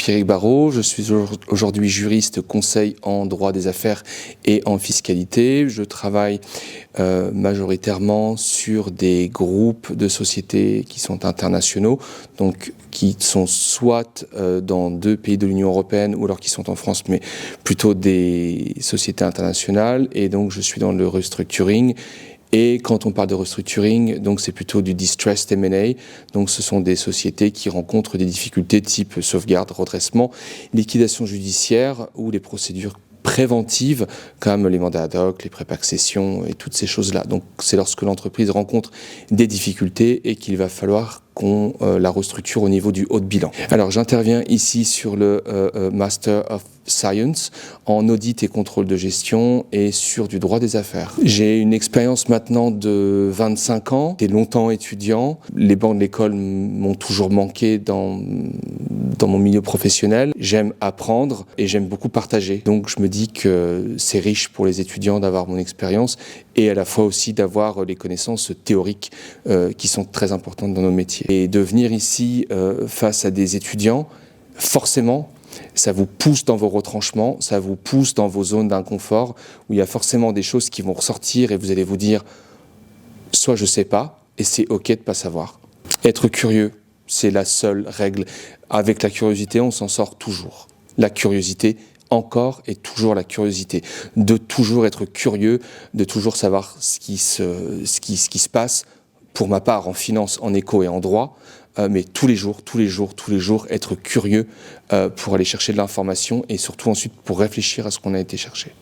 Pierrick Barraud, je suis aujourd'hui juriste conseil en droit des affaires et en fiscalité. Je travaille majoritairement sur des groupes de sociétés qui sont internationaux, donc qui sont soit dans 2 pays de l'Union européenne ou alors qui sont en France, mais plutôt des sociétés internationales. Et donc je suis dans le restructuring. Et quand on parle de restructuring, donc c'est plutôt du distressed M&A. Donc ce sont des sociétés qui rencontrent des difficultés type sauvegarde, redressement, liquidation judiciaire ou les procédures préventives comme les mandats ad hoc, les prépaccessions et toutes ces choses-là. Donc c'est lorsque l'entreprise rencontre des difficultés et qu'il va falloir qu'on la restructure au niveau du haut de bilan. Alors j'interviens ici sur le Master of Science en audit et contrôle de gestion et sur du droit des affaires. J'ai une expérience maintenant de 25 ans, j'ai longtemps étudiant. Les bancs de l'école m'ont toujours manqué dans mon milieu professionnel. J'aime apprendre et j'aime beaucoup partager. Donc je me dis que c'est riche pour les étudiants d'avoir mon expérience et à la fois aussi d'avoir les connaissances théoriques qui sont très importantes dans nos métiers. Et de venir ici face à des étudiants, forcément, ça vous pousse dans vos retranchements, ça vous pousse dans vos zones d'inconfort, où il y a forcément des choses qui vont ressortir et vous allez vous dire « soit je ne sais pas » et c'est OK de ne pas savoir. Être curieux, c'est la seule règle. Avec la curiosité, on s'en sort toujours. La curiosité, encore et toujours la curiosité. De toujours être curieux, de toujours savoir ce qui se passe, pour ma part en finance, en éco et en droit, mais tous les jours, être curieux pour aller chercher de l'information et surtout ensuite pour réfléchir à ce qu'on a été chercher.